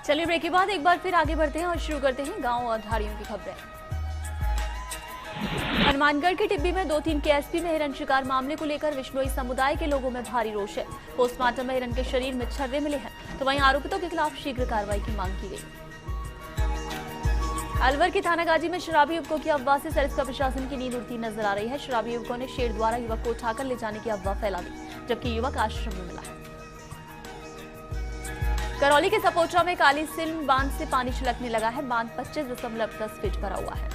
चलिए ब्रेक के बाद एक बार फिर आगे बढ़ते हैं और शुरू करते हैं गांव और धाड़ियों की खबरें। हनुमानगढ़ के टिब्बी में 2-3 केएसपी में हिरण शिकार मामले को लेकर विश्नोई समुदाय के लोगों में भारी रोष है। पोस्टमार्टम में हिरण के शरीर में छर्रे मिले हैं, तो वहीं आरोपितों के खिलाफ शीघ्र कार्रवाई की मांग की गई। अलवर की थानागाजी में शराबी युवकों की अफवाह से सरिस्का प्रशासन की नींद उड़ती नजर आ रही है। शराबी युवकों ने शेर द्वारा युवक को उठाकर ले जाने की अफवाह फैला दी, जबकि युवक आश्रम में मिला है। करौली के सपोचरा में काली सिल्म बांध से पानी छिलकने लगा है। बांध 25.10 फीट भरा हुआ है।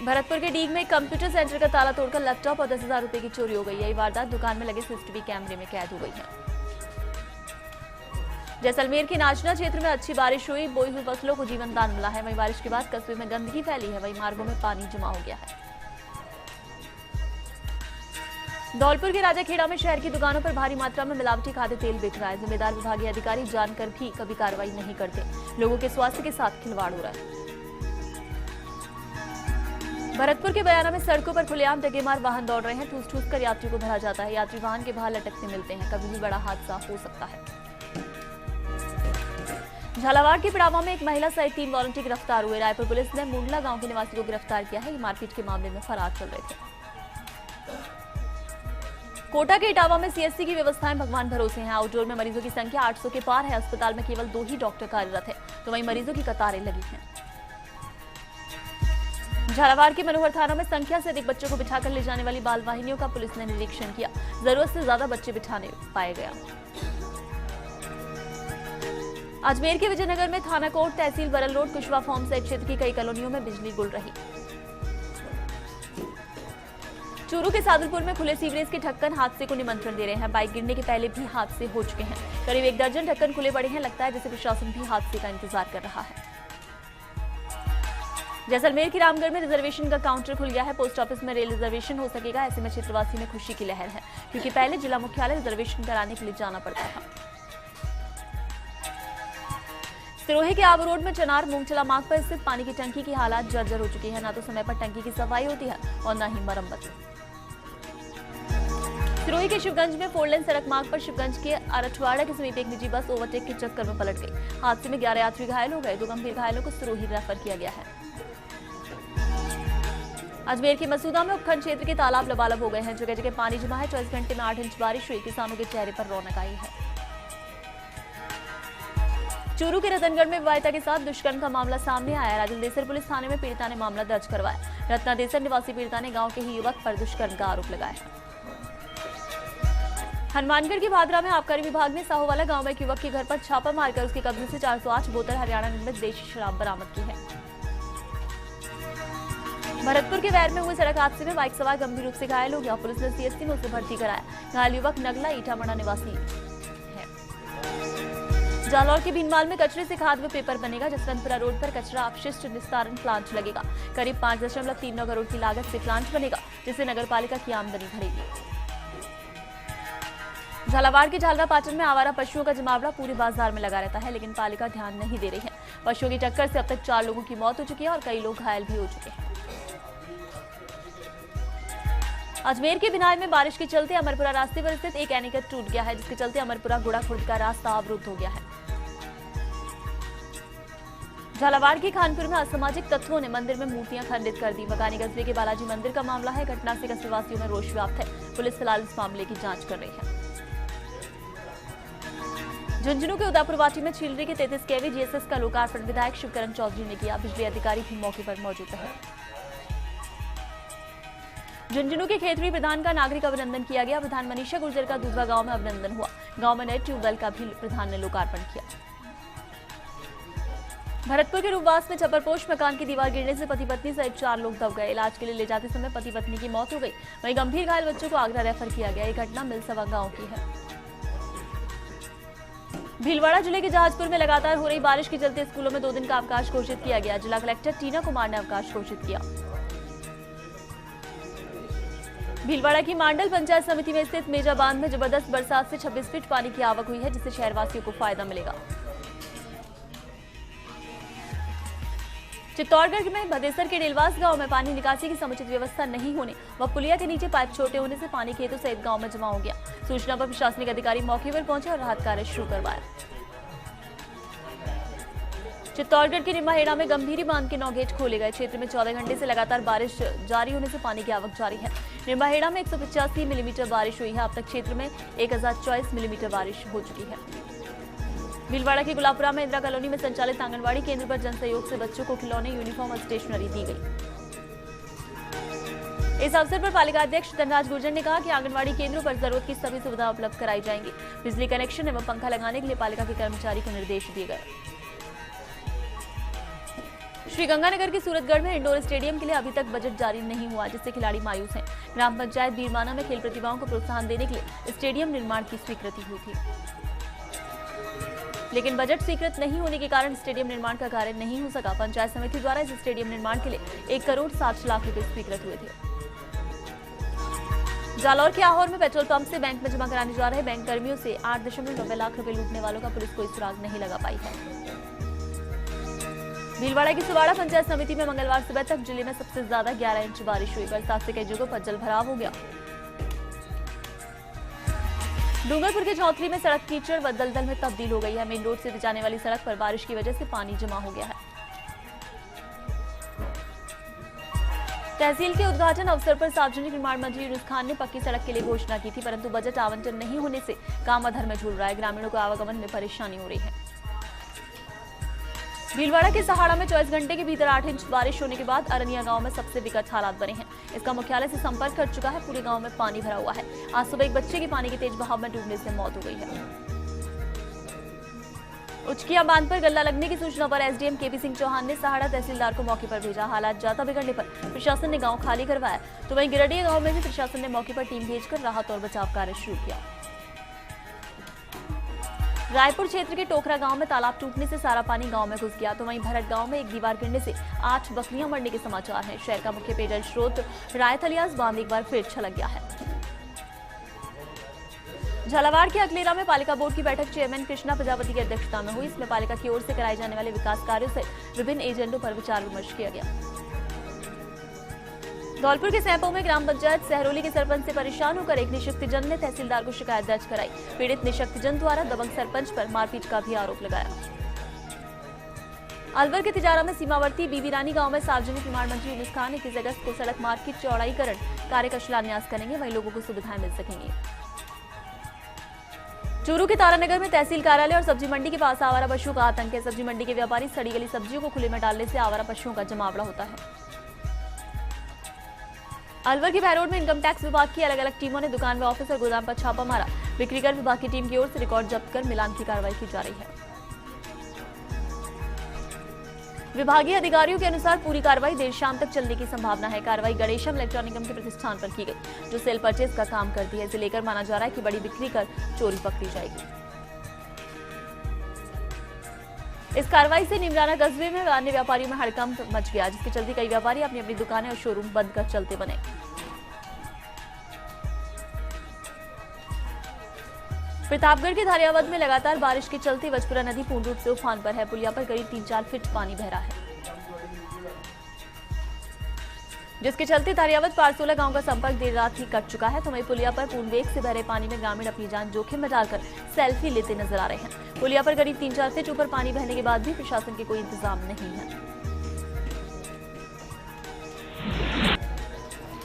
भरतपुर के डीग में कंप्यूटर सेंटर का ताला तोड़कर लैपटॉप और 10,000 रुपए की चोरी हो गई है। ये वारदात दुकान में लगे सीसीटीवी कैमरे में कैद हो गई है। जैसलमेर के नाचना क्षेत्र में अच्छी बारिश हुई, बोई हुई फसलों को जीवन दान मिला है। वहीं बारिश के बाद कस्बे में गंदगी फैली है, वहीं मार्गों में पानी जमा हो गया है। धौलपुर के राजाखेड़ा में शहर की दुकानों पर भारी मात्रा में मिलावटी खाद्य तेल बिक रहा है। जिम्मेदार विभागीय अधिकारी जानकर भी कभी कार्रवाई नहीं करते। लोगों के स्वास्थ्य के साथ खिलवाड़ हो रहा है। भरतपुर के बयाना में सड़कों पर खुलेआम डगेमार वाहन दौड़ रहे हैं। ठूस ठूस कर यात्रियों को भरा जाता है। यात्री वाहन के बाहर लटकते मिलते हैं। कभी भी बड़ा हादसा हो सकता है। झालावाड़ के पिड़ावा में एक महिला सहित 3 वॉलंटियर गिरफ्तार हुए। रायपुर पुलिस ने मुंडला गांव के निवासी को गिरफ्तार किया है। ये मारपीट के मामले में फरार चल रहे थे। कोटा के इटावा में सीएससी की व्यवस्थाएं भगवान भरोसे हैं। आउटडोर में मरीजों की संख्या 800 के पार है। अस्पताल में केवल 2 ही डॉक्टर कार्यरत है, तो वहीं मरीजों की कतारें लगी हैं। झालावाड़ के मनोहर थाना में संख्या से अधिक बच्चों को बिठाकर ले जाने वाली बाल वाहिनियों का पुलिस ने निरीक्षण किया। जरूरत से ज्यादा बच्चे बिठाने पाए गया। अजमेर के विजयनगर में थाना कोट तहसील बरल रोड कुशवा फार्म सहित क्षेत्र की कई कॉलोनियों में बिजली गुल रही। चूरू के सादुलपुर में खुले सीवरेज के ढक्कन हादसे को निमंत्रण दे रहे हैं। बाइक गिरने के पहले भी हादसे हो चुके हैं। करीब 1 दर्जन ढक्कन खुले पड़े हैं। लगता है जैसे प्रशासन भी हादसे का इंतजार कर रहा है। जैसलमेर की रामगढ़ में रिजर्वेशन का काउंटर खुल गया है। पोस्ट ऑफिस में रेल रिजर्वेशन हो सकेगा। ऐसे में क्षेत्रवासी में खुशी की लहर है, क्योंकि पहले जिला मुख्यालय रिजर्वेशन कराने के लिए जाना पड़ता था। सिरोही के आबू रोड में चनार मूंगचला मार्ग पर स्थित पानी की टंकी की हालात जर्जर हो चुकी है। न तो समय पर टंकी की सफाई होती है और न ही मरम्मत। सिरोही के शिवगंज में 4 लेन सड़क मार्ग पर शिवगंज के अरठवाड़ा के समीप एक निजी बस ओवरटेक के चक्कर में पलट गई। हादसे में 11 यात्री घायल हो गए। 2 गंभीर घायलों को सिरोही रेफर किया गया है। अजमेर के मसूदा में उपखंड क्षेत्र के तालाब लबालब हो गए हैं। जगह जगह पानी जमा है। 24 घंटे में 8 इंच बारिश हुई। किसानों के चेहरे पर रौनक आई है। चूरू के रतनगढ़ में विवाहिता के साथ दुष्कर्म का मामला सामने आया। राजनदेसर पुलिस थाने में पीड़िता ने मामला दर्ज करवाया। रत्नादेसर निवासी पीड़िता ने गांव के ही युवक पर दुष्कर्म का आरोप लगाया। हनुमानगढ़ के भादरा में आबकारी विभाग ने साहोवाला गांव में एक युवक के घर पर छापा मारकर उसके कब्जे से 408 बोतल हरियाणा निर्मित देशी शराब बरामद की है। भरतपुर के वैर में हुए सड़क हादसे में बाइक सवार गंभीर रूप से घायल हो गया। पुलिस ने सीएससी में उसे भर्ती कराया। घायल युवक नगला ईटामड़ा निवासी है। जालौर के भीनमाल में कचरे से खाद व पेपर बनेगा। जसवंतपुरा रोड पर कचरा अपशिष्ट निस्तारण प्लांट लगेगा। करीब 5.39 करोड़ की लागत से प्लांट बनेगा, जिससे नगरपालिका की आमदनी बढ़ेगी। झालावाड़ के झालरा पाटन में आवारा पशुओं का जमावड़ा पूरे बाजार में लगा रहता है, लेकिन पालिका ध्यान नहीं दे रही है। पशुओं की टक्कर से अब तक 4 लोगों की मौत हो चुकी है और कई लोग घायल भी हो चुके हैं। अजमेर के बिनाई में बारिश के चलते अमरपुरा रास्ते पर स्थित एक एनीकट टूट गया है, जिसके चलते अमरपुरा गुड़ा खुर्द का रास्ता अवरुद्ध हो गया है। झालावाड़ के खानपुर में असामाजिक तत्वों ने मंदिर में मूर्तियां खंडित कर दी। मकानी कस्बे के बालाजी मंदिर का मामला है। घटना से कस्बेवासियों में रोष व्याप्त है। पुलिस फिलहाल इस मामले की जांच कर रही है। झुंझुनू के उदयपुरवाटी में छीलरी के 33 केवी जीएसएस का लोकार्पण विधायक शिवकरण चौधरी ने किया। बिजली अधिकारी भी मौके पर मौजूद रहे। झुंझुनू के खेतरी प्रधान का नागरिक अभिनंदन किया गया। प्रधान मनीषा गुर्जर का दूधवा गांव में अभिनंदन हुआ। गांव में नए ट्यूबवेल का भी प्रधान ने लोकार्पण किया। भरतपुर के रूपवास में छपरपोश मकान की दीवार गिरने से पति पत्नी सहित 4 लोग दब गए। इलाज के लिए ले जाते समय पति पत्नी की मौत हो गई। वहीं गंभीर घायल बच्चों को आगरा रेफर किया गया। ये घटना मिलसवा गांव की है। भीलवाड़ा जिले के जहाजपुर में लगातार हो रही बारिश के चलते स्कूलों में 2 दिन का अवकाश घोषित किया गया। जिला कलेक्टर टीना कुमार ने अवकाश घोषित किया। भीलवाड़ा की मांडल पंचायत समिति में स्थित मेजा बांध में जबरदस्त बरसात से 26 फीट पानी की आवक हुई है, जिससे शहरवासियों को फायदा मिलेगा। चित्तौड़गढ़ में भदेसर के डेलवास गांव में पानी निकासी की समुचित व्यवस्था नहीं होने व पुलिया के नीचे पाइप छोटे होने से पानी खेतों सहित गांव में जमा हो गया। सूचना पर प्रशासनिक अधिकारी मौके पर पहुंचे और राहत कार्य शुरू करवाया। चित्तौड़गढ़ के निम्बाहेड़ा में गंभीरी बांध के 9 गेट खोले गए। क्षेत्र में 14 घंटे से लगातार बारिश जारी होने से पानी की आवक जारी है। निम्बाहेड़ा में 185 मिलीमीटर बारिश हुई है। अब तक क्षेत्र में 1024 मिलीमीटर बारिश हो चुकी है। भीलवाड़ा के गुलाबपुरा में इंदिरा कॉलोनी में संचालित आंगनबाड़ी केंद्र पर जनसहयोग से बच्चों को खिलौने, यूनिफॉर्म और स्टेशनरी दी गई। इस अवसर पर पालिका अध्यक्ष धनराज गुर्जर ने कहा कि आंगनबाड़ी केंद्रों पर जरूरत की सभी सुविधा उपलब्ध कराई जाएंगी। बिजली कनेक्शन एवं पंखा लगाने के लिए पालिका के कर्मचारी को निर्देश दिए गए। श्रीगंगानगर के सूरतगढ़ में इंडोर स्टेडियम के लिए अभी तक बजट जारी नहीं हुआ, जिससे खिलाड़ी मायूस हैं। ग्राम पंचायत बीरमाना में खेल प्रतिभाओं को प्रोत्साहन देने के लिए स्टेडियम निर्माण की स्वीकृति हुई थी, लेकिन बजट स्वीकृत नहीं होने के कारण स्टेडियम निर्माण का कार्य नहीं हो सका। पंचायत समिति द्वारा इस स्टेडियम निर्माण के लिए 1 करोड़ 60 लाख रुपए स्वीकृत हुए थे। जालौर के आहोर में पेट्रोल पंप से बैंक में जमा कराने जा रहे बैंक कर्मियों से 8.9 लाख रुपए लूटने वालों का पुलिस कोई सुराग नहीं लगा पाई है। भीलवाड़ा की सुवाड़ा पंचायत समिति में मंगलवार सुबह तक जिले में सबसे ज्यादा 11 इंच बारिश हुई। बरसात से कई जगहों पर जल भराव हो गया। डूंगरपुर के चौथली में सड़क कीचड़ व दलदल में तब्दील हो गई है। मेन रोड से जाने वाली सड़क पर बारिश की वजह से पानी जमा हो गया है। तहसील के उद्घाटन अवसर पर सार्वजनिक निर्माण मंत्री यूनुस खान ने पक्की सड़क के लिए घोषणा की थी, परंतु बजट आवंटन नहीं होने से काम अधर में झूल रहा है। ग्रामीणों को आवागमन में परेशानी हो रही है। भीलवाड़ा के सहाड़ा में 24 घंटे के भीतर 8 इंच बारिश होने के बाद अरनिया गांव में सबसे विकट हालात बने हैं। इसका मुख्यालय से संपर्क कर चुका है। पूरे गांव में पानी भरा हुआ है। आज सुबह एक बच्चे की पानी के तेज बहाव में डूबने से मौत हो गई है। उचकिया बांध पर गल्ला लगने की सूचना पर एसडीएम केपी सिंह चौहान ने सहाड़ा तहसीलदार को मौके पर भेजा। हालात ज्यादा बिगड़ने पर प्रशासन ने गांव खाली करवाया। तो वहीं गिरडिया गांव में भी प्रशासन ने मौके पर टीम भेजकर राहत और बचाव कार्य शुरू किया। रायपुर क्षेत्र के टोकरा गांव में तालाब टूटने से सारा पानी गांव में घुस गया। तो वहीं भरत गांव में एक दीवार गिरने से 8 बकरियां मरने के समाचार हैं। शहर का मुख्य पेयजल स्रोत रायथलियास बांध एक बार फिर छलक गया है। झालावाड़ के अकलेरा में पालिका बोर्ड की बैठक चेयरमैन कृष्णा प्रजापति की अध्यक्षता में हुई। इसमें पालिका की ओर से कराए जाने वाले विकास कार्यों से विभिन्न एजेंडों पर विचार विमर्श किया गया। धौलपुर के सैंपो में ग्राम पंचायत सहरोली के सरपंच से परेशान होकर एक निशक्तजन ने तहसीलदार को शिकायत दर्ज कराई। पीड़ित निशक्तजन द्वारा दबंग सरपंच पर मारपीट का भी आरोप लगाया। अलवर के तिजारा में सीमावर्ती बीबी रानी गांव में सार्वजनिक निर्माण मंत्री यूनुस खान 21 अगस्त को सड़क मार्ग की चौड़ाईकरण कार्य का शिलान्यास करेंगे। वहीं लोगों को सुविधाएं मिल सकेंगी। चूरू के तारानगर में तहसील कार्यालय और सब्जी मंडी के पास आवारा पशुओं का आतंक है। सब्जी मंडी के व्यापारी सड़ी गली सब्जियों को खुले में डालने से आवारा पशुओं का जमावड़ा होता है। अलवर के भैरोड में इनकम टैक्स विभाग की अलग अलग टीमों ने दुकान व ऑफिस और गोदाम पर छापा मारा। बिक्री कर विभाग की टीम की ओर से रिकॉर्ड जब्त कर मिलान की कार्रवाई की जा रही है। विभागीय अधिकारियों के अनुसार पूरी कार्रवाई देर शाम तक चलने की संभावना है। कार्रवाई गणेशम इलेक्ट्रॉनिकम के प्रतिष्ठान पर की गई, जो सेल परचेज का काम करती है। इसे लेकर माना जा रहा है कि बड़ी बिक्री कर चोरी पकड़ी जाएगी। इस कार्रवाई से निमराना कस्बे में अन्य व्यापारियों में हड़कंप मच गया, जिसके चलते कई व्यापारी अपनी अपनी दुकानें और शोरूम बंद कर चलते बने। प्रतापगढ़ के धारियावद में लगातार बारिश के चलते वजपुरा नदी पूर्ण रूप से उफान पर है। पुलिया पर करीब 3-4 फीट पानी बह रहा है, जिसके चलते धारियावद पारसोला गांव का संपर्क देर रात ही कट चुका है। तो वहीं पुलिया पर पूर्ण वेग से बह रहे पानी में ग्रामीण अपनी जान जोखिम में डालकर सेल्फी लेते नजर आ रहे हैं। पुलिया पर करीब 3-4 फीट ऊपर पानी बहने के बाद भी प्रशासन के कोई इंतजाम नहीं है।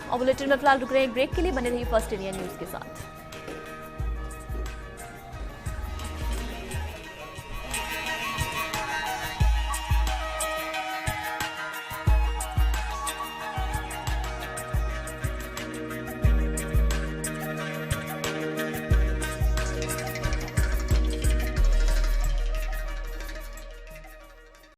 और बुलेटिन में फिलहाल रुक रहे हैं ब्रेक के लिए। बने रहिए फर्स्ट इंडिया न्यूज के साथ।